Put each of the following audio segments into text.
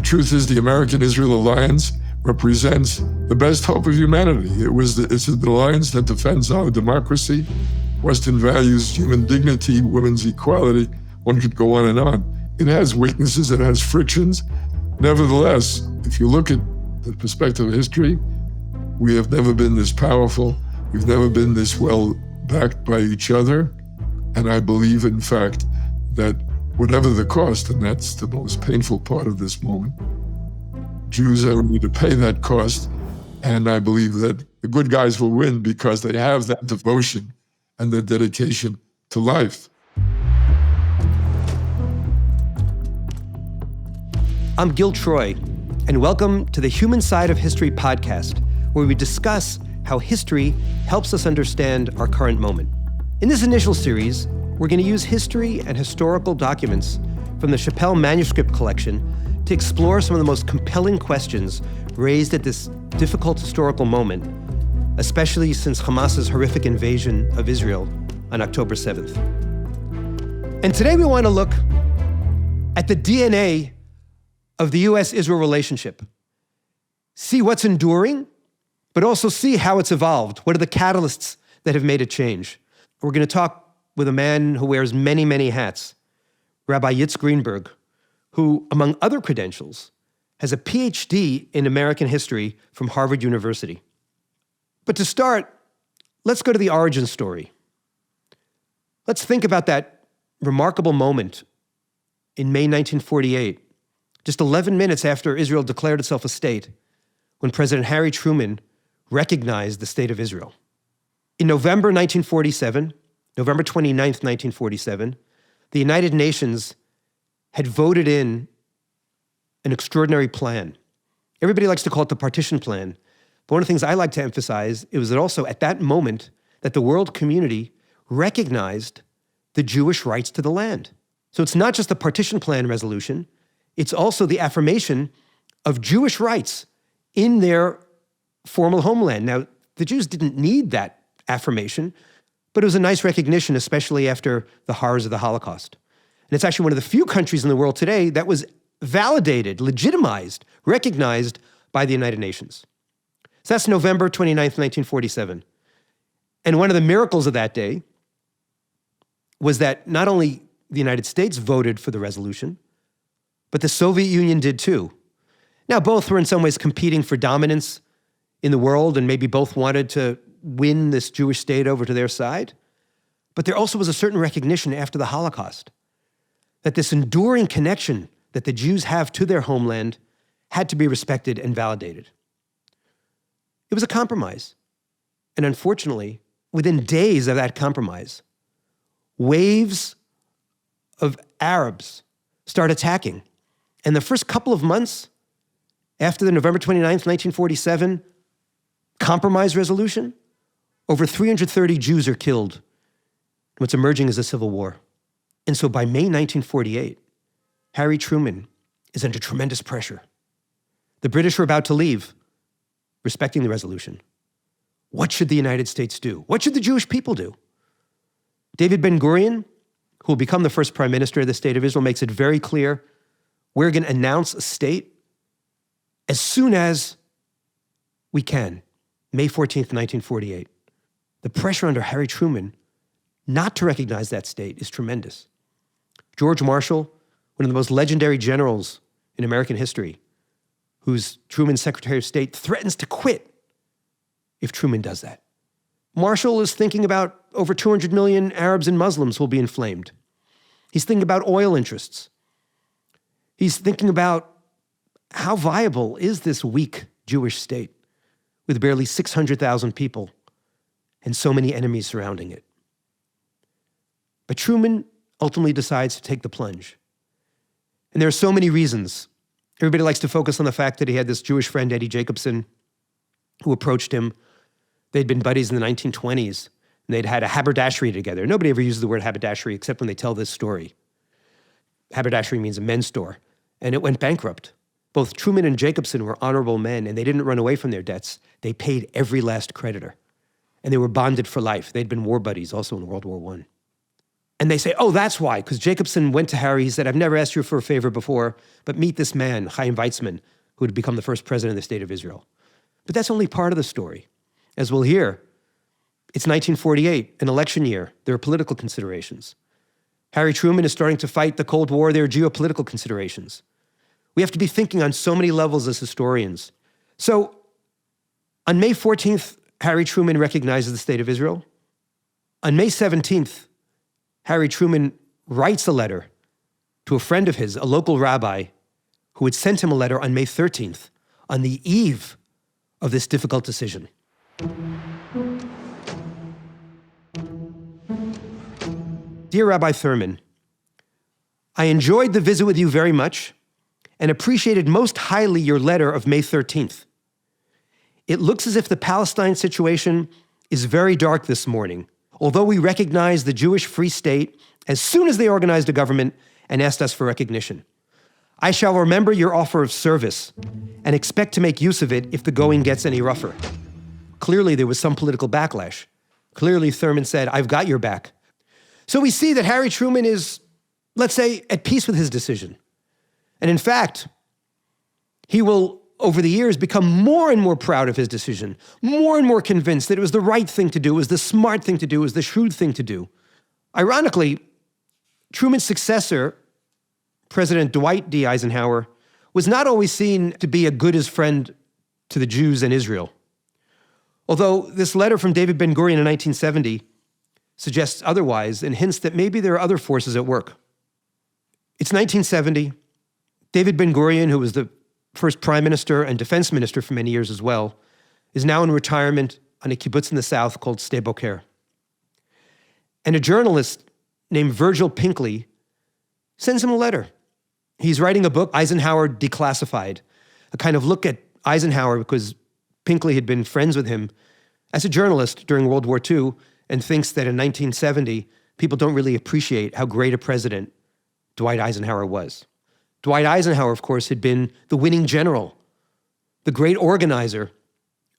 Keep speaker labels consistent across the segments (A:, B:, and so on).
A: The truth is the American-Israel alliance represents the best hope of humanity. It's an alliance that defends our democracy, Western values, human dignity, women's equality. One could go on and on. It has weaknesses, it has frictions. Nevertheless, if you look at the perspective of history, we have never been this powerful. We've never been this well backed by each other. And I believe, in fact, that whatever the cost, and that's the most painful part of this moment, Jews are ready to pay that cost. And I believe that the good guys will win because they have that devotion and the dedication to life.
B: I'm Gil Troy, and welcome to the Human Side of History podcast, where we discuss how history helps us understand our current moment. In this initial series, we're going to use history and historical documents from the Chappelle manuscript collection to explore some of the most compelling questions raised at this difficult historical moment, especially since Hamas's horrific invasion of Israel on October 7th. And today we want to look at the DNA of the U.S.-Israel relationship. See what's enduring, but also see how it's evolved. What are the catalysts that have made it change? We're going to talk with a man who wears many, many hats, Rabbi Yitz Greenberg, who, among other credentials, has a PhD in American history from Harvard University. But to start, let's go to the origin story. Let's think about that remarkable moment in May 1948, just 11 minutes after Israel declared itself a state, when President Harry Truman recognized the state of Israel. In November 1947, November 29th, 1947, the United Nations had voted in an extraordinary plan. Everybody likes to call it the partition plan, but one of the things I like to emphasize is that also at that moment that the world community recognized the Jewish rights to the land. So it's not just the partition plan resolution, it's also the affirmation of Jewish rights in their formal homeland. Now, the Jews didn't need that affirmation, but it was a nice recognition, especially after the horrors of the Holocaust. And it's actually one of the few countries in the world today that was validated, legitimized, recognized by the United Nations. So that's November 29th, 1947. And one of the miracles of that day was that not only the United States voted for the resolution, but the Soviet Union did too. Now, both were in some ways competing for dominance in the world, and maybe both wanted to win this Jewish state over to their side. But there also was a certain recognition after the Holocaust that this enduring connection that the Jews have to their homeland had to be respected and validated. It was a compromise. And unfortunately, within days of that compromise, waves of Arabs start attacking. And the first couple of months after the November 29th, 1947 compromise resolution, over 330 Jews are killed. What's emerging is a civil war. And so by May 1948, Harry Truman is under tremendous pressure. The British are about to leave, respecting the resolution. What should the United States do? What should the Jewish people do? David Ben-Gurion, who will become the first prime minister of the state of Israel, makes it very clear, we're going to announce a state as soon as we can, May 14th, 1948. The pressure under Harry Truman not to recognize that state is tremendous. George Marshall, one of the most legendary generals in American history, who's Truman's Secretary of State, threatens to quit if Truman does that. Marshall is thinking about over 200 million Arabs and Muslims will be inflamed. He's thinking about oil interests. He's thinking about how viable is this weak Jewish state with barely 600,000 people and so many enemies surrounding it. But Truman ultimately decides to take the plunge. And there are so many reasons. Everybody likes to focus on the fact that he had this Jewish friend, Eddie Jacobson, who approached him. They'd been buddies in the 1920s, and they'd had a haberdashery together. Nobody ever uses the word haberdashery except when they tell this story. Haberdashery means a men's store, and it went bankrupt. Both Truman and Jacobson were honorable men, and they didn't run away from their debts. They paid every last creditor, and they were bonded for life. They'd been war buddies also in World War I. And they say, oh, that's why, because Jacobson went to Harry. He said, I've never asked you for a favor before, but meet this man, Chaim Weizmann, who would become the first president of the state of Israel. But that's only part of the story. As we'll hear, it's 1948, an election year. There are political considerations. Harry Truman is starting to fight the Cold War. There are geopolitical considerations. We have to be thinking on so many levels as historians. So on May 14th, Harry Truman recognizes the state of Israel. On May 17th, Harry Truman writes a letter to a friend of his, a local rabbi, who had sent him a letter on May 13th, on the eve of this difficult decision. Dear Rabbi Thurman, I enjoyed the visit with you very much and appreciated most highly your letter of May 13th. It looks as if the Palestine situation is very dark this morning, although we recognize the Jewish Free State as soon as they organized a government and asked us for recognition. I shall remember your offer of service and expect to make use of it if the going gets any rougher. Clearly, there was some political backlash. Clearly, Thurman said, I've got your back. So we see that Harry Truman is, let's say, at peace with his decision. And in fact, he will, over the years, become more and more proud of his decision, more and more convinced that it was the right thing to do, it was the smart thing to do, it was the shrewd thing to do. Ironically, Truman's successor, President Dwight D. Eisenhower, was not always seen to be a good as friend to the Jews and Israel. Although this letter from David Ben-Gurion in 1970 suggests otherwise and hints that maybe there are other forces at work. It's 1970. David Ben-Gurion, who was the first prime minister and defense minister for many years as well, is now in retirement on a kibbutz in the south called Sde Boker. And a journalist named Virgil Pinkley sends him a letter. He's writing a book, Eisenhower Declassified, a kind of look at Eisenhower because Pinkley had been friends with him as a journalist during World War II and thinks that in 1970, people don't really appreciate how great a president Dwight Eisenhower was. Dwight Eisenhower, of course, had been the winning general, the great organizer,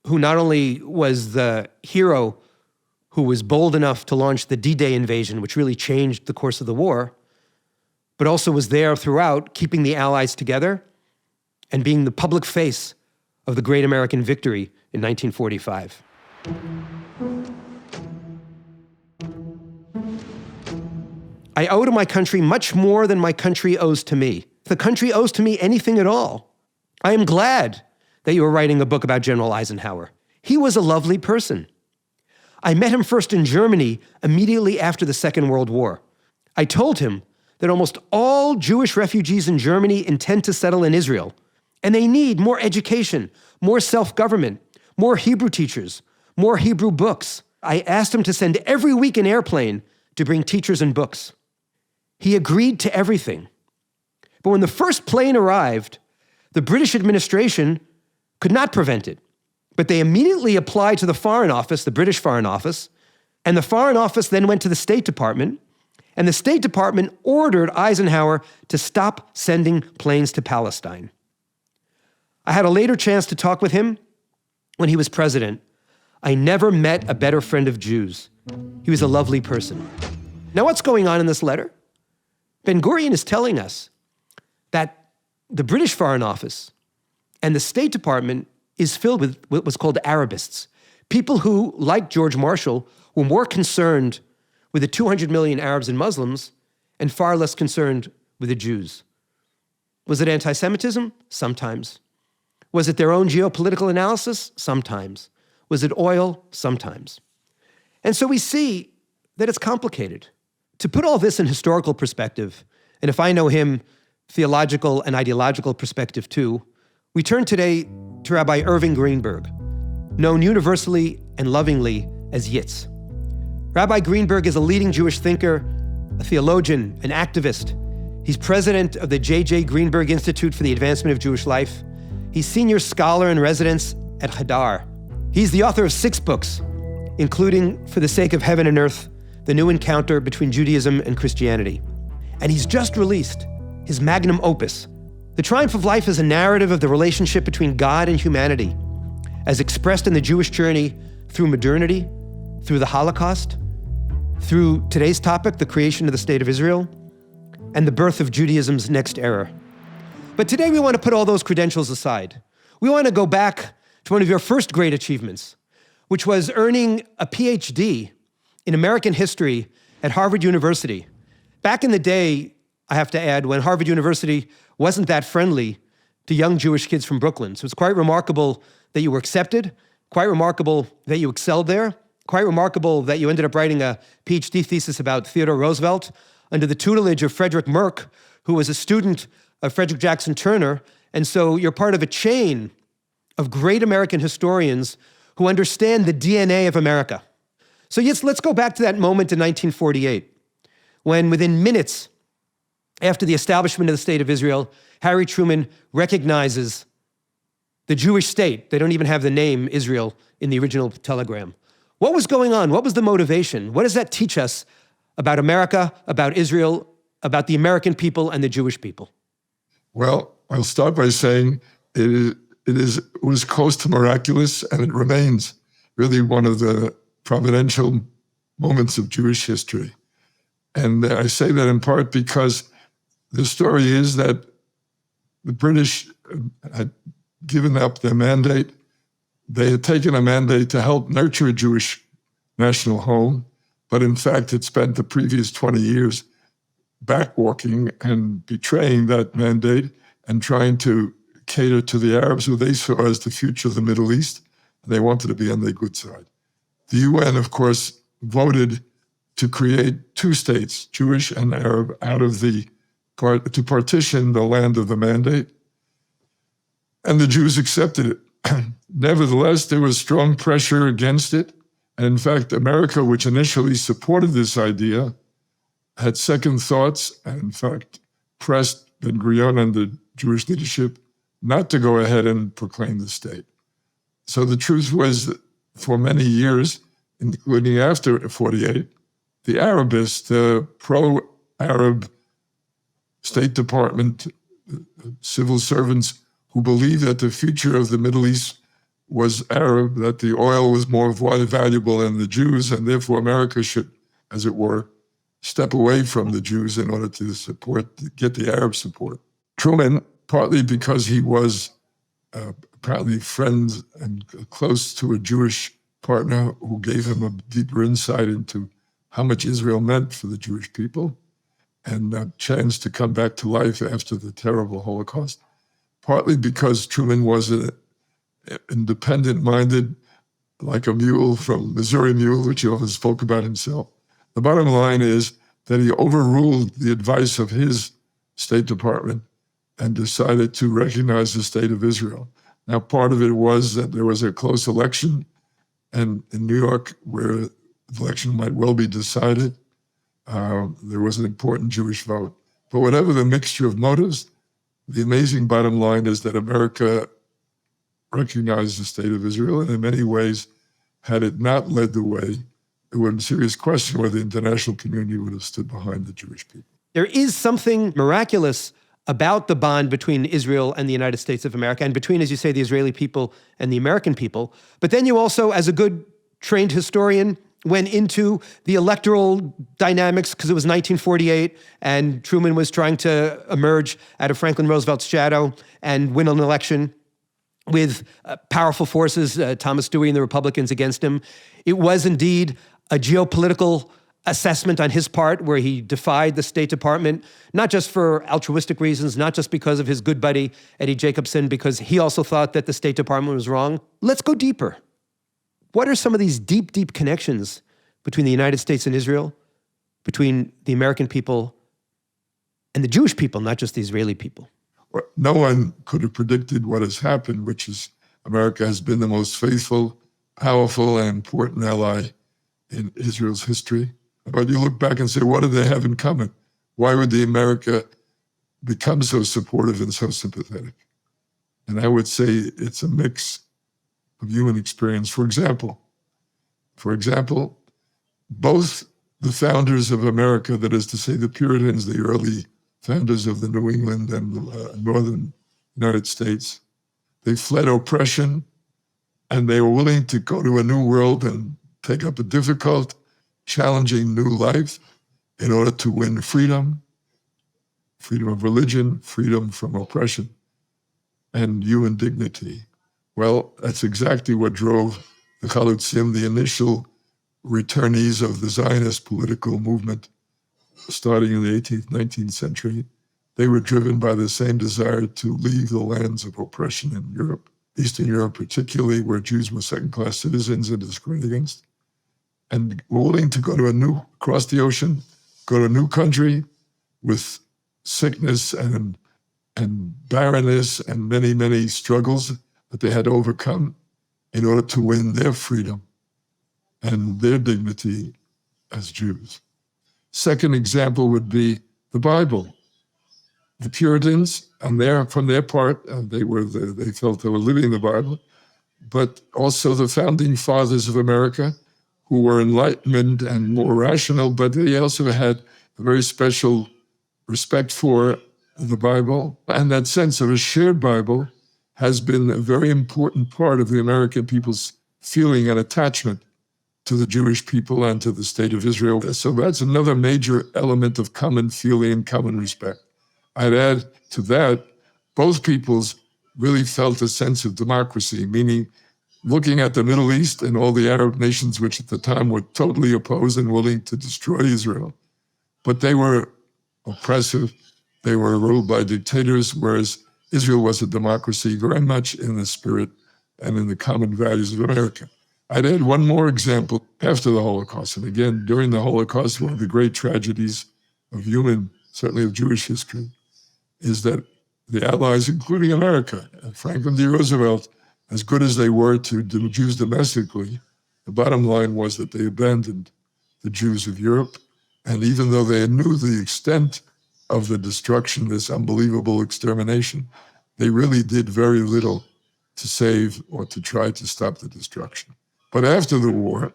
B: who not only was the hero who was bold enough to launch the D-Day invasion, which really changed the course of the war, but also was there throughout, keeping the Allies together and being the public face of the great American victory in 1945. I owe to my country much more than my country owes to me. If the country owes to me anything at all, I am glad that you are writing a book about General Eisenhower. He was a lovely person. I met him first in Germany immediately after the Second World War. I told him that almost all Jewish refugees in Germany intend to settle in Israel, and they need more education, more self-government, more Hebrew teachers, more Hebrew books. I asked him to send every week an airplane to bring teachers and books. He agreed to everything. But when the first plane arrived, the British administration could not prevent it. But they immediately applied to the Foreign Office, the British Foreign Office, and the Foreign Office then went to the State Department, and the State Department ordered Eisenhower to stop sending planes to Palestine. I had a later chance to talk with him when he was president. I never met a better friend of Jews. He was a lovely person. Now, what's going on in this letter? Ben-Gurion is telling us that the British Foreign Office and the State Department is filled with what was called Arabists, people who, like George Marshall, were more concerned with the 200 million Arabs and Muslims and far less concerned with the Jews. Was it anti-Semitism? Sometimes. Was it their own geopolitical analysis? Sometimes. Was it oil? Sometimes. And so we see that it's complicated. To put all this in historical perspective, and if I know him, theological and ideological perspective too, we turn today to Rabbi Irving Greenberg, known universally and lovingly as Yitz. Rabbi Greenberg is a leading Jewish thinker, a theologian, an activist. He's president of the J.J. Greenberg Institute for the Advancement of Jewish Life. He's senior scholar in residence at Hadar. He's the author of 6 books, including For the Sake of Heaven and Earth, The New Encounter Between Judaism and Christianity. And he's just released his magnum opus. The Triumph of Life is a narrative of the relationship between God and humanity, as expressed in the Jewish journey through modernity, through the Holocaust, through today's topic, the creation of the State of Israel, and the birth of Judaism's next era. But today we want to put all those credentials aside. We want to go back to one of your first great achievements, which was earning a PhD in American history at Harvard University. Back in the day, I have to add, when Harvard University wasn't that friendly to young Jewish kids from Brooklyn. So it's quite remarkable that you were accepted, quite remarkable that you excelled there, quite remarkable that you ended up writing a PhD thesis about Theodore Roosevelt under the tutelage of Frederick Merck, who was a student of Frederick Jackson Turner. And so you're part of a chain of great American historians who understand the DNA of America. So yes, let's go back to that moment in 1948, when within minutes after the establishment of the State of Israel, Harry Truman recognizes the Jewish state. They don't even have the name Israel in the original telegram. What was going on? What was the motivation? What does that teach us about America, about Israel, about the American people and the Jewish people?
A: Well, I'll start by saying it was close to miraculous, and it remains really one of the providential moments of Jewish history. And I say that in part because the story is that the British had given up their mandate. They had taken a mandate to help nurture a Jewish national home, but in fact had spent the previous 20 years backwalking and betraying that mandate and trying to cater to the Arabs, who they saw as the future of the Middle East. They wanted to be on their good side. The UN, of course, voted to create two states, Jewish and Arab, to partition the land of the mandate. And the Jews accepted it. Nevertheless, there was strong pressure against it. And in fact, America, which initially supported this idea, had second thoughts and in fact pressed Ben-Gurion and the Jewish leadership not to go ahead and proclaim the state. So the truth was that for many years, including after 48, the Arabists, the pro-Arab State Department civil servants who believed that the future of the Middle East was Arab, that the oil was more valuable than the Jews, and therefore America should, as it were, step away from the Jews in order to get the Arab support. Truman, partly because he was apparently friends and close to a Jewish partner who gave him a deeper insight into how much Israel meant for the Jewish people and a chance to come back to life after the terrible Holocaust. Partly because Truman was independent-minded, like a mule from Missouri Mule, which he often spoke about himself. The bottom line is that he overruled the advice of his State Department and decided to recognize the State of Israel. Now, part of it was that there was a close election, and in New York, where the election might well be decided, there was an important Jewish vote. But whatever the mixture of motives, the amazing bottom line is that America recognized the State of Israel, and in many ways, had it not led the way, it would be a serious question whether the international community would have stood behind the Jewish people.
B: There is something miraculous about the bond between Israel and the United States of America, and between, as you say, the Israeli people and the American people. But then you also, as a good trained historian, went into the electoral dynamics, because it was 1948, and Truman was trying to emerge out of Franklin Roosevelt's shadow and win an election with powerful forces, Thomas Dewey and the Republicans against him. It was indeed a geopolitical assessment on his part, where he defied the State Department, not just for altruistic reasons, not just because of his good buddy, Eddie Jacobson, because he also thought that the State Department was wrong. Let's go deeper. What are some of these deep, deep connections between the United States and Israel, between the American people and the Jewish people, not just the Israeli people?
A: Well, no one could have predicted what has happened, which is America has been the most faithful, powerful, and important ally in Israel's history. But you look back and say, what do they have in common? Why would the America become so supportive and so sympathetic? And I would say it's a mix of human experience. For example, both the founders of America, that is to say the Puritans, the early founders of the New England and northern United States, they fled oppression, and they were willing to go to a new world and take up a difficult challenging new life in order to win freedom of religion, freedom from oppression, and human dignity. Well, that's exactly what drove the Chalutzim, the initial returnees of the Zionist political movement, starting in the 18th, 19th century. They were driven by the same desire to leave the lands of oppression in Europe, Eastern Europe particularly, where Jews were second-class citizens and discriminated against, and were willing to go to across the ocean, go to a new country with sickness and barrenness and many, many struggles that they had to overcome in order to win their freedom and their dignity as Jews. Second example would be the Bible. The Puritans, from their part, they felt they were living the Bible, but also the founding fathers of America, who were enlightened and more rational, but they also had a very special respect for the Bible. And that sense of a shared Bible has been a very important part of the American people's feeling and attachment to the Jewish people and to the state of Israel. So that's another major element of common feeling and common respect. I'd add to that, both peoples really felt a sense of democracy, meaning looking at the Middle East and all the Arab nations, which at the time were totally opposed and willing to destroy Israel. But they were oppressive, they were ruled by dictators, whereas Israel was a democracy very much in the spirit and in the common values of America. I'd add one more example after the Holocaust. And again, during the Holocaust, one of the great tragedies of certainly of Jewish history, is that the Allies, including America, and Franklin D. Roosevelt, as good as they were to the Jews domestically, the bottom line was that they abandoned the Jews of Europe. And even though they knew the extent of the destruction, this unbelievable extermination, they really did very little to save or to try to stop the destruction. But after the war,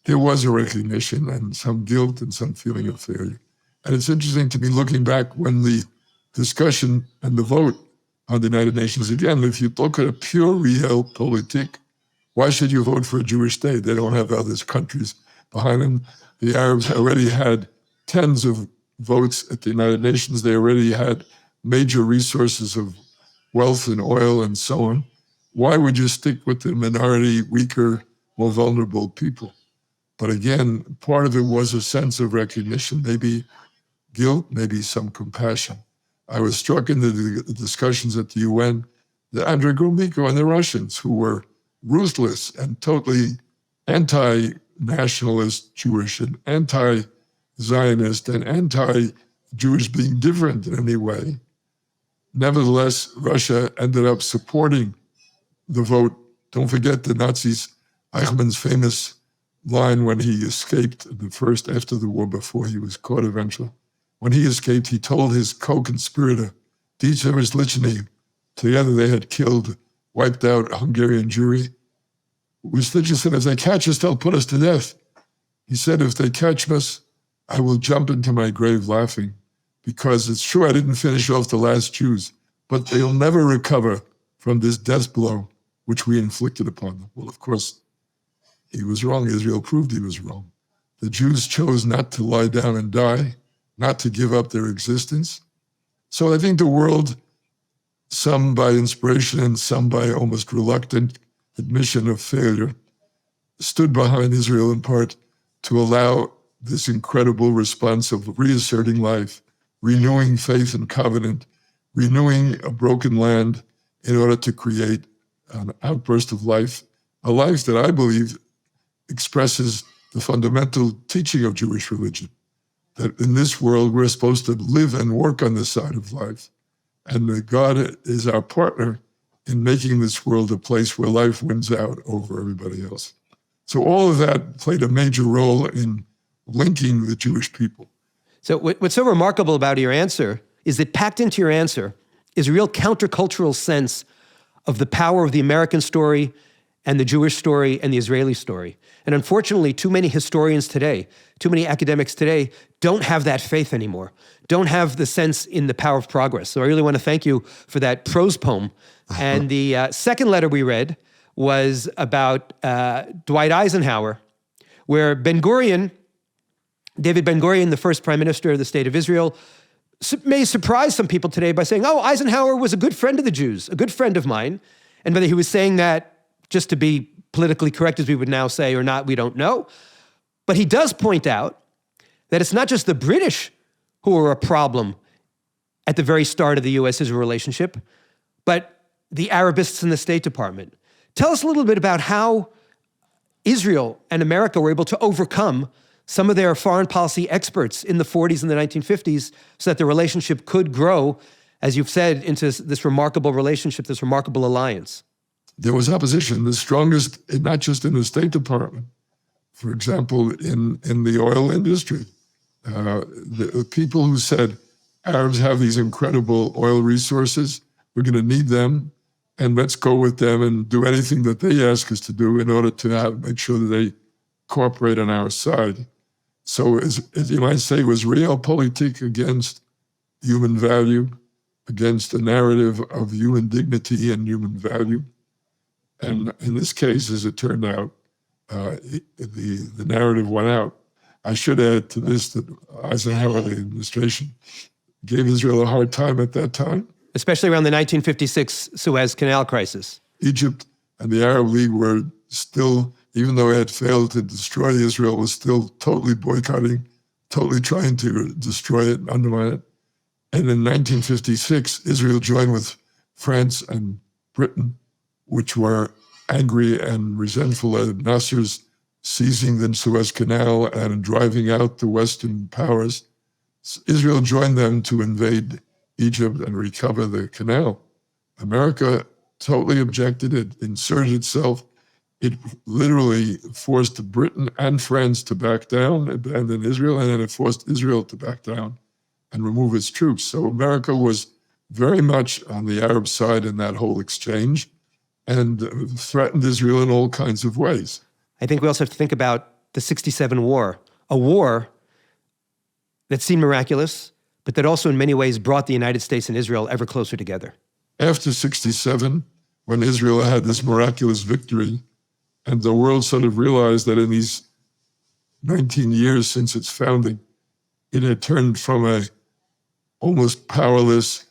A: there was a recognition and some guilt and some feeling of failure. And it's interesting to be looking back when the discussion and the vote on the United Nations, again, if you look at a pure realpolitik, why should you vote for a Jewish state? They don't have other countries behind them. The Arabs already had tens of votes at the United Nations. They already had major resources of wealth and oil and so on. Why would you stick with the minority, weaker, more vulnerable people? But again, part of it was a sense of recognition, maybe guilt, maybe some compassion. I was struck in the discussions at the UN that Andrei Gromyko and the Russians, who were ruthless and totally anti-nationalist Jewish and anti-Zionist and anti-Jewish being different in any way. Nevertheless, Russia ended up supporting the vote. Don't forget the Nazis, Eichmann's famous line when he escaped after the war, before he was caught eventually. When he escaped, he told his co-conspirator, Dieter Lichny, together they had wiped out Hungarian Jewry. Lichny said, if they catch us, they'll put us to death. He said, if they catch us, I will jump into my grave laughing, because it's true I didn't finish off the last Jews, but they'll never recover from this death blow which we inflicted upon them. Well, of course, he was wrong. Israel proved he was wrong. The Jews chose not to lie down and die, not to give up their existence. So I think the world, some by inspiration and some by almost reluctant admission of failure, stood behind Israel in part to allow this incredible response of reasserting life, renewing faith and covenant, renewing a broken land in order to create an outburst of life, a life that I believe expresses the fundamental teaching of Jewish religion, that in this world we're supposed to live and work on this side of life, and that God is our partner in making this world a place where life wins out over everybody else. So all of that played a major role in linking the Jewish people.
B: So what's so remarkable about your answer is that packed into your answer is a real countercultural sense of the power of the American story and the Jewish story and the Israeli story. And unfortunately, too many historians today, too many academics today don't have that faith anymore, don't have the sense in the power of progress. So I really want to thank you for that prose poem. And the second letter we read was about Dwight Eisenhower, where Ben-Gurion David Ben-Gurion, the first prime minister of the state of Israel, may surprise some people today by saying, oh, Eisenhower was a good friend of the Jews, a good friend of mine. And whether he was saying that just to be politically correct, as we would now say, or not, we don't know. But he does point out that it's not just the British who are a problem at the very start of the U.S.-Israel relationship, but the Arabists in the State Department. Tell us a little bit about how Israel and America were able to overcome some of their foreign policy experts in the 40s and the 1950s so that the relationship could grow, as you've said, into this remarkable relationship, this remarkable alliance.
A: There was opposition, the strongest, not just in the State Department. For example, in the oil industry, the people who said, Arabs have these incredible oil resources, we're going to need them, and let's go with them and do anything that they ask us to do in order to make sure that they cooperate on our side. So as you might say, it was realpolitik against human value, against the narrative of human dignity and human value. And in this case, as it turned out, the narrative won out. I should add to this that Eisenhower, the administration, gave Israel a hard time at that time.
B: Especially around the 1956 Suez Canal crisis.
A: Egypt and the Arab League were still, even though it had failed to destroy Israel, was still totally boycotting, totally trying to destroy it and undermine it. And in 1956, Israel joined with France and Britain, which were angry and resentful at Nasser's seizing the Suez Canal and driving out the Western powers. Israel joined them to invade Egypt and recover the canal. America totally objected. It inserted itself. It literally forced Britain and France to back down, abandon Israel, and then it forced Israel to back down and remove its troops. So America was very much on the Arab side in that whole exchange and threatened Israel in all kinds of ways.
B: I think we also have to think about the 67 war, a war that seemed miraculous, but that also in many ways brought the United States and Israel ever closer together.
A: After 67, when Israel had this miraculous victory, and the world sort of realized that in these 19 years since its founding, it had turned from a almost powerless,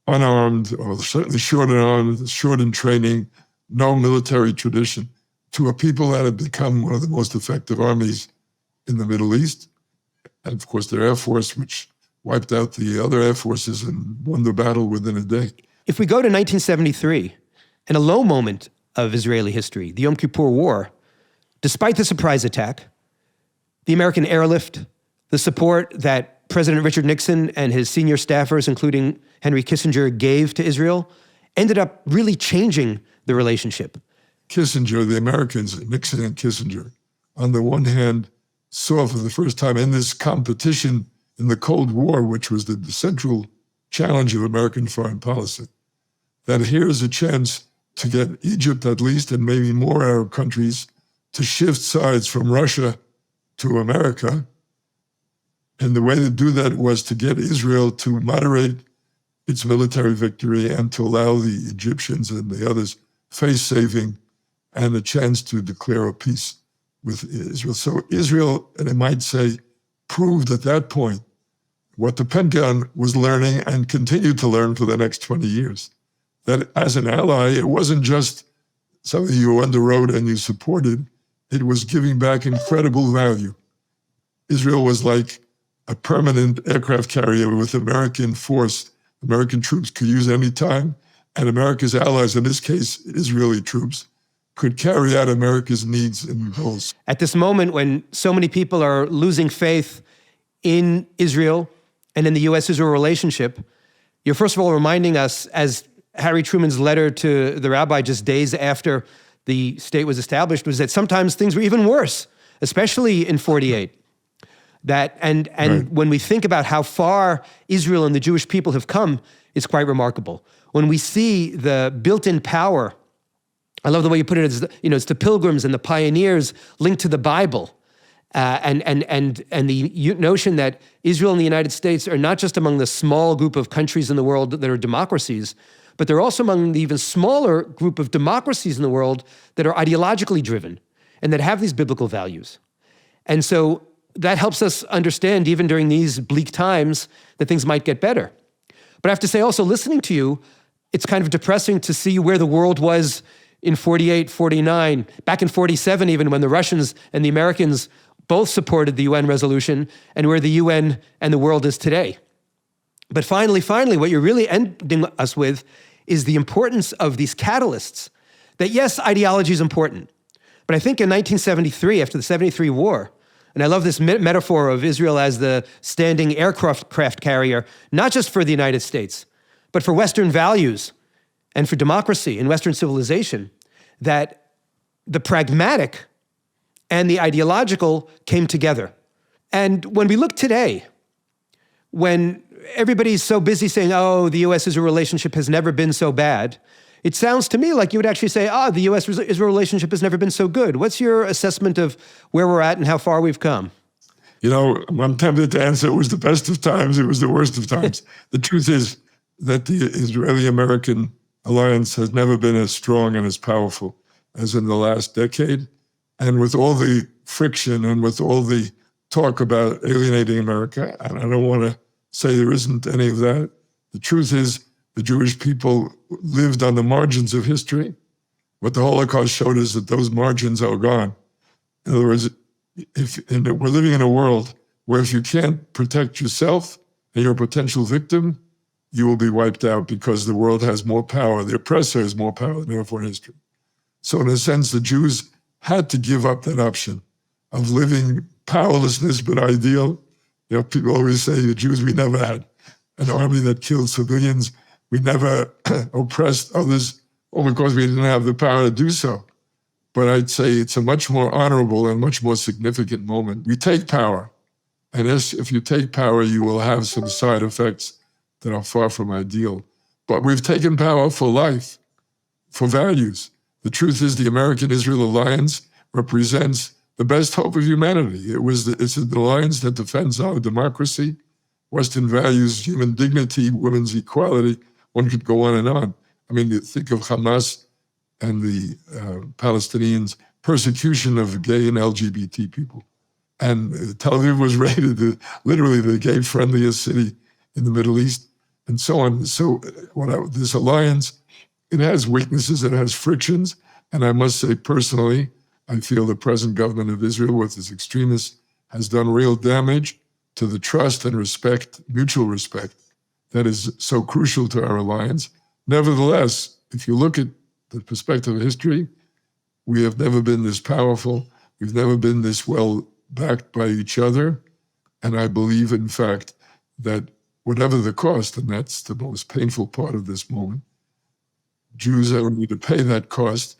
A: unarmed, or certainly short in arms, short in training, no military tradition, to a people that had become one of the most effective armies in the Middle East. And of course, their Air Force, which wiped out the other Air Forces and won the battle within a day.
B: If we go to 1973, and a low moment of Israeli history, the Yom Kippur War, despite the surprise attack, the American airlift, the support that President Richard Nixon and his senior staffers, including Henry Kissinger, gave to Israel, ended up really changing the relationship.
A: Kissinger, the Americans, Nixon and Kissinger, on the one hand, saw for the first time in this competition in the Cold War, which was the central challenge of American foreign policy, that here's a chance to get Egypt at least, and maybe more Arab countries, to shift sides from Russia to America. And the way to do that was to get Israel to moderate its military victory and to allow the Egyptians and the others face-saving and a chance to declare a peace with Israel. So Israel, and I might say, proved at that point what the Pentagon was learning and continued to learn for the next 20 years. That as an ally, it wasn't just something you underwrote and you supported, it was giving back incredible value. Israel was like a permanent aircraft carrier with American force. American troops could use any time, and America's allies, in this case, Israeli troops, could carry out America's needs and goals.
B: At this moment when so many people are losing faith in Israel and in the U.S.-Israel relationship, you're first of all reminding us, as Harry Truman's letter to the rabbi just days after the state was established, was that sometimes things were even worse, especially in 48. That and right. When we think about how far Israel and the Jewish people have come, it's quite remarkable. When we see the built-in power, I love the way you put it, it's the pilgrims and the pioneers linked to the Bible, and the notion that Israel and the United States are not just among the small group of countries in the world that are democracies, but they're also among the even smaller group of democracies in the world that are ideologically driven and that have these biblical values. And so that helps us understand, even during these bleak times, that things might get better. But I have to say also, listening to you, it's kind of depressing to see where the world was in 48, 49, back in 47 even, when the Russians and the Americans both supported the UN resolution, and where the UN and the world is today. But finally, what you're really ending us with is the importance of these catalysts. That yes, ideology is important. But I think in 1973, after the 73 war, and I love this metaphor of Israel as the standing aircraft carrier, not just for the United States, but for Western values and for democracy and Western civilization, that the pragmatic and the ideological came together. And when we look today, when everybody's so busy saying, oh, the U.S.-Israel relationship has never been so bad, it sounds to me like you would actually say, the U.S.-Israel relationship has never been so good. What's your assessment of where we're at and how far we've come?
A: You know, I'm tempted to answer it was the best of times, it was the worst of times. The truth is that the Israeli-American alliance has never been as strong and as powerful as in the last decade. And with all the friction and with all the talk about alienating America, and I don't want to say there isn't any of that, the truth is the Jewish people lived on the margins of history. What the Holocaust showed us that those margins are gone. In other words, we're living in a world where if you can't protect yourself and you're a potential victim, you will be wiped out because the world has more power. The oppressor has more power than ever in history. So in a sense, the Jews had to give up that option of living powerlessness but ideal. You know, people always say the Jews, we never had an army that killed civilians. We never oppressed others, all because we didn't have the power to do so. But I'd say it's a much more honorable and much more significant moment. We take power, and if you take power, you will have some side effects that are far from ideal. But we've taken power for life, for values. The truth is the American-Israel alliance represents the best hope of humanity. It's an alliance that defends our democracy, Western values, human dignity, women's equality. One could go on and on. I mean, think of Hamas and the Palestinians' persecution of gay and LGBT people. And Tel Aviv was rated literally the gay-friendliest city in the Middle East, and so on. So this alliance, it has weaknesses, it has frictions, and I must say personally, I feel the present government of Israel with its extremists has done real damage to the trust and respect, mutual respect, that is so crucial to our alliance. Nevertheless, if you look at the perspective of history, we have never been this powerful, we've never been this well backed by each other, and I believe, in fact, that whatever the cost, and that's the most painful part of this moment, Jews are going to pay that cost,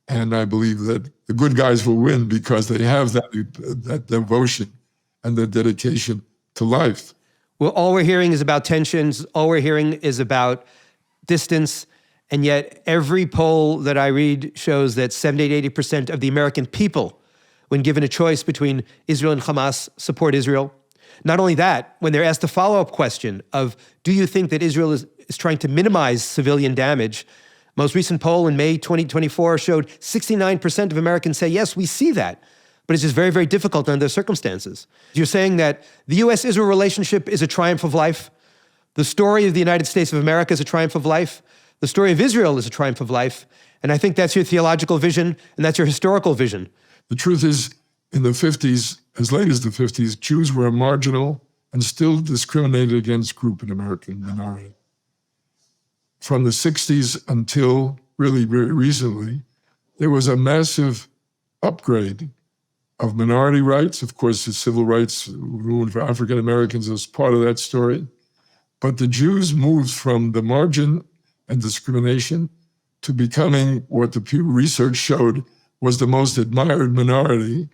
A: and I believe that the good guys will win because they have that devotion and the dedication to life.
B: Well, all we're hearing is about tensions, all we're hearing is about distance, and yet every poll that I read shows that 70 to 80% of the American people, when given a choice between Israel and Hamas, support Israel. Not only that, when they're asked the follow-up question of, do you think that Israel is trying to minimize civilian damage? Most recent poll in May 2024 showed 69% of Americans say, yes, we see that. But it's just very, very difficult under those circumstances. You're saying that the U.S.-Israel relationship is a triumph of life. The story of the United States of America is a triumph of life. The story of Israel is a triumph of life. And I think that's your theological vision, and that's your historical vision.
A: The truth is, in the 50s, as late as the 50s, Jews were a marginal and still discriminated against group in American minority. From the 60s until really very recently, there was a massive upgrade of minority rights. Of course, the civil rights movement for African Americans was part of that story. But the Jews moved from the margin and discrimination to becoming what the Pew Research showed was the most admired minority.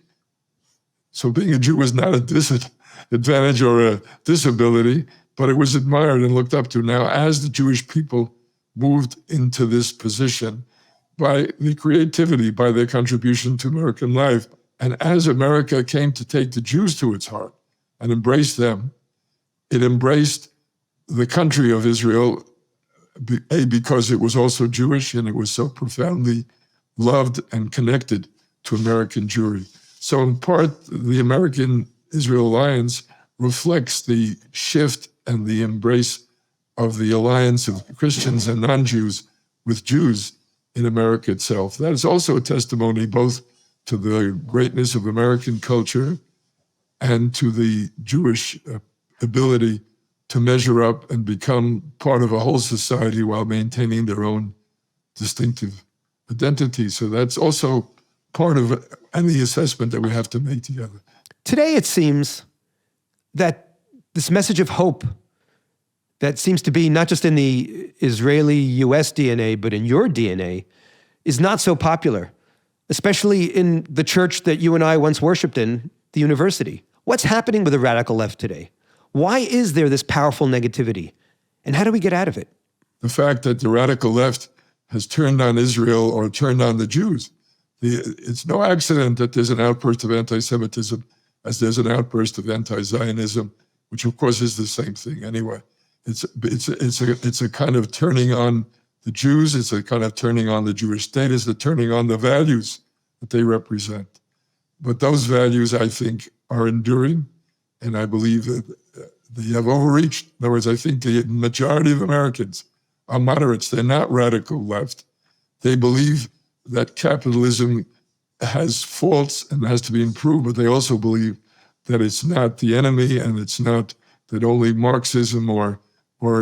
A: So being a Jew was not a disadvantage or a disability, but it was admired and looked up to. Now, as the Jewish people moved into this position by the creativity, by their contribution to American life, and as America came to take the Jews to its heart and embrace them, it embraced the country of Israel, because it was also Jewish and it was so profoundly loved and connected to American Jewry. So in part, the American Israel alliance reflects the shift and the embrace of the alliance of Christians and non-Jews with Jews in America itself. That is also a testimony both to the greatness of American culture and to the Jewish ability to measure up and become part of a whole society while maintaining their own distinctive identity. So that's also part of any assessment that we have to make together.
B: Today, it seems that this message of hope that seems to be not just in the Israeli-US DNA, but in your DNA, is not so popular, especially in the church that you and I once worshiped in, the university. What's happening with the radical left today? Why is there this powerful negativity? And how do we get out of it?
A: The fact that the radical left has turned on Israel or turned on the Jews. It's no accident that there's an outburst of anti-Semitism as there's an outburst of anti-Zionism, which of course is the same thing anyway. It's a kind of turning on the Jews. It's a kind of turning on the Jewish state. It's a turning on the values that they represent. But those values, I think, are enduring, and I believe that they have overreached. In other words, I think the majority of Americans are moderates. They're not radical left. They believe that capitalism has faults and has to be improved, but they also believe that it's not the enemy and it's not that only Marxism or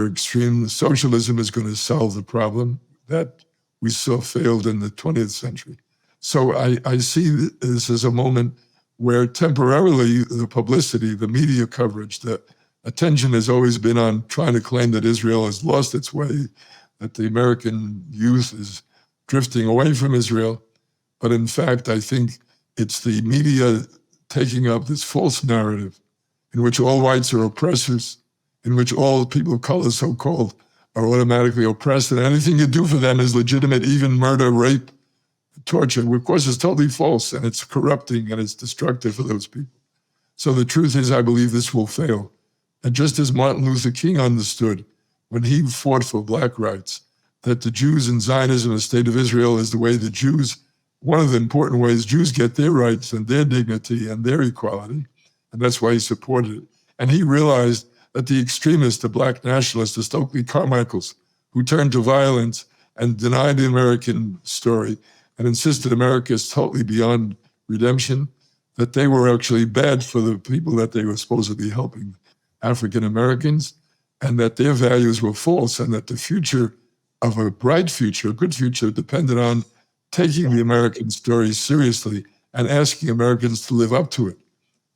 A: extreme socialism is going to solve the problem that we saw failed in the 20th century. So I see this as a moment where temporarily the publicity, the media coverage, the attention has always been on trying to claim that Israel has lost its way, that the American youth is drifting away from Israel. But in fact, I think it's the media taking up this false narrative in which all whites are oppressors, in which all people of color, so-called, are automatically oppressed, and anything you do for them is legitimate, even murder, rape, torture. Of course, it's totally false, and it's corrupting, and it's destructive for those people. So the truth is, I believe this will fail. And just as Martin Luther King understood when he fought for black rights, that the Jews and Zionism, the state of Israel, is the way the Jews, one of the important ways Jews get their rights and their dignity and their equality, and that's why he supported it. And he realized that the extremists, the black nationalists, the Stokely Carmichaels, who turned to violence and denied the American story and insisted America is totally beyond redemption, that they were actually bad for the people that they were supposed to be helping, African Americans, and that their values were false, and that the future of a bright future, a good future, depended on taking the American story seriously and asking Americans to live up to it,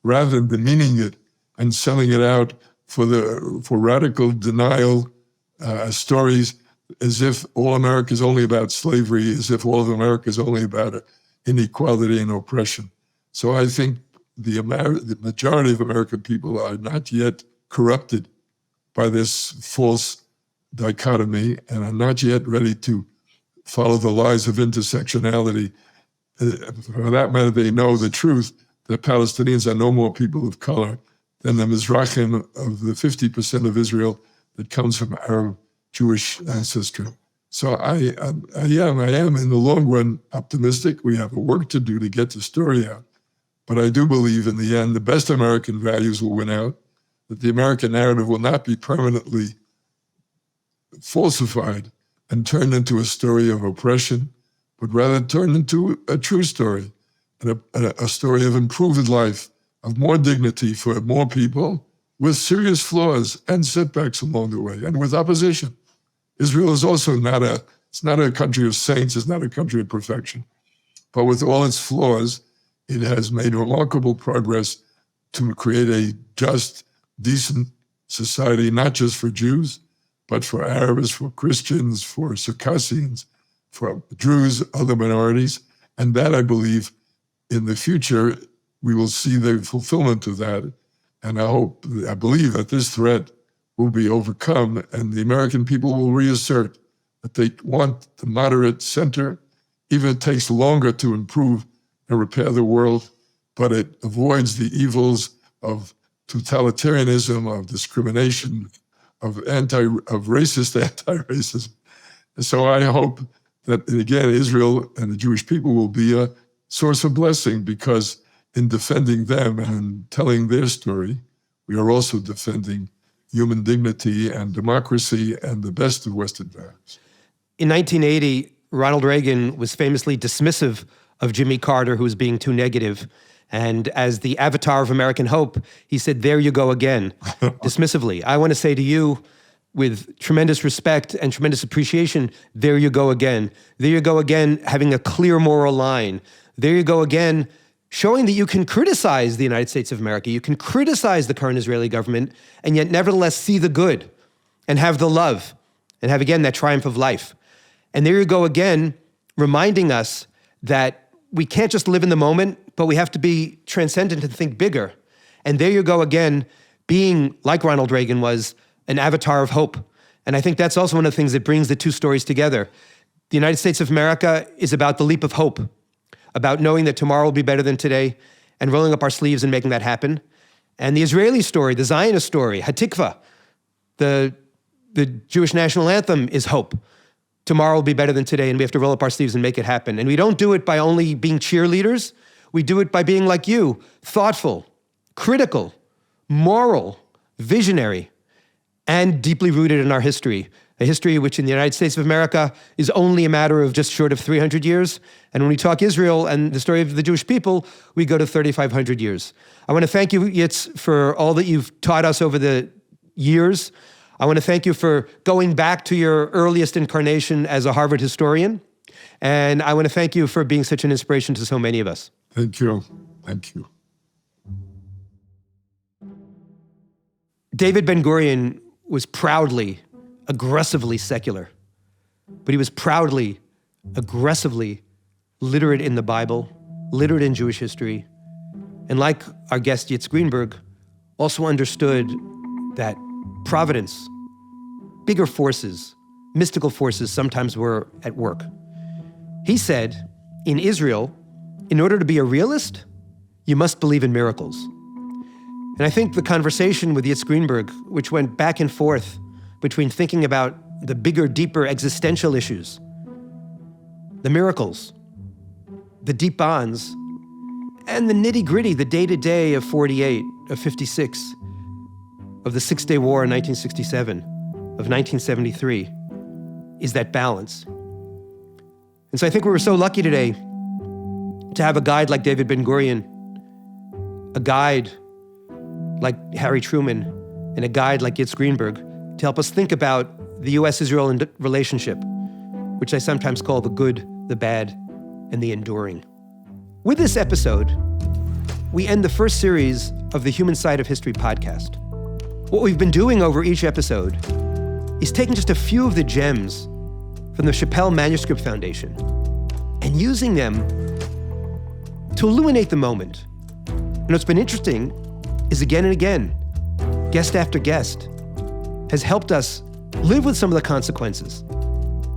A: rather than demeaning it and selling it out for radical denial stories, as if all America is only about slavery, as if all of America is only about inequality and oppression. So I think the majority of American people are not yet corrupted by this false dichotomy and are not yet ready to follow the lies of intersectionality. For that matter, they know the truth that Palestinians are no more people of color than the Mizrahim of the 50% of Israel that comes from Arab Jewish ancestry. So I am in the long run optimistic. We have work to do to get the story out. But I do believe in the end, the best American values will win out, that the American narrative will not be permanently falsified and turned into a story of oppression, but rather turned into a true story, and a story of improved life, of more dignity for more people, with serious flaws and setbacks along the way, and with opposition. Israel is also not a country of saints, it's not a country of perfection. But with all its flaws, it has made remarkable progress to create a just, decent society, not just for Jews, but for Arabs, for Christians, for Circassians, for Druze, other minorities. And that, I believe, in the future, we will see the fulfillment of that. And I believe that this threat will be overcome and the American people will reassert that they want the moderate center, even if it takes longer to improve and repair the world, but it avoids the evils of totalitarianism, of discrimination, of racist anti-racism. And so I hope that, again, Israel and the Jewish people will be a source of blessing, because in defending them and telling their story, we are also defending human dignity and democracy and the best of Western values.
B: In 1980, Ronald Reagan was famously dismissive of Jimmy Carter, who was being too negative. And as the avatar of American hope, he said, "There you go again," dismissively. I want to say to you, with tremendous respect and tremendous appreciation, there you go again. There you go again, having a clear moral line. There you go again, showing that you can criticize the United States of America, you can criticize the current Israeli government, and yet nevertheless see the good and have the love and have, again, that triumph of life. And there you go again, reminding us that we can't just live in the moment, but we have to be transcendent and think bigger. And there you go again, being, like Ronald Reagan was, an avatar of hope. And I think that's also one of the things that brings the two stories together. The United States of America is about the leap of hope, about knowing that tomorrow will be better than today and rolling up our sleeves and making that happen. And the Israeli story, the Zionist story, Hatikva, the Jewish national anthem, is hope. Tomorrow will be better than today, and we have to roll up our sleeves and make it happen. And we don't do it by only being cheerleaders. We do it by being like you, thoughtful, critical, moral, visionary, and deeply rooted in our history. A history which in the United States of America is only a matter of just short of 300 years. And when we talk Israel and the story of the Jewish people, we go to 3,500 years. I want to thank you, Yitz, for all that you've taught us over the years. I want to thank you for going back to your earliest incarnation as a Harvard historian. And I want to thank you for being such an inspiration to so many of us.
A: Thank you. Thank you.
B: David Ben-Gurion was proudly, aggressively secular, but he was proudly, aggressively literate in the Bible, literate in Jewish history, and like our guest Yitz Greenberg, also understood that providence, bigger forces, mystical forces sometimes were at work. He said, in Israel, in order to be a realist, you must believe in miracles. And I think the conversation with Yitz Greenberg, which went back and forth between thinking about the bigger, deeper existential issues, the miracles, the deep bonds, and the nitty-gritty, the day-to-day of 48, of 56, of the Six-Day War in 1967, of 1973, is that balance. And so I think we were so lucky today to have a guide like David Ben-Gurion, a guide like Harry Truman, and a guide like Yitz Greenberg to help us think about the U.S.-Israel relationship, which I sometimes call the good, the bad, and the enduring. With this episode, we end the first series of the Human Side of History podcast. What we've been doing over each episode is taking just a few of the gems from the Chappell Manuscript Foundation and using them to illuminate the moment. And what's been interesting is again and again, guest after guest has helped us live with some of the consequences,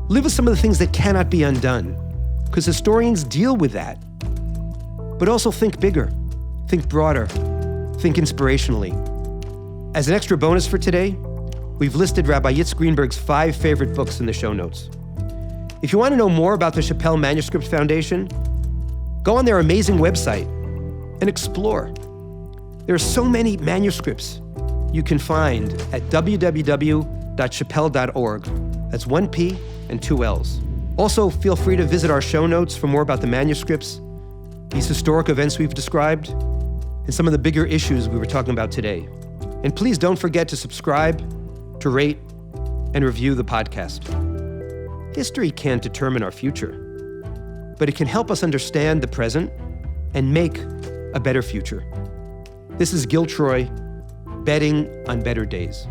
B: live with some of the things that cannot be undone, because historians deal with that, but also think bigger, think broader, think inspirationally. As an extra bonus for today, we've listed Rabbi Yitz Greenberg's 5 favorite books in the show notes. If you want to know more about the Chappell Manuscript Foundation, go on their amazing website and explore. There are so many manuscripts you can find at www.chappell.org. That's 1 P and 2 L's. Also, feel free to visit our show notes for more about the manuscripts, these historic events we've described, and some of the bigger issues we were talking about today. And please don't forget to subscribe, to rate, and review the podcast. History can't determine our future, but it can help us understand the present and make a better future. This is Gil Troy, betting on better days.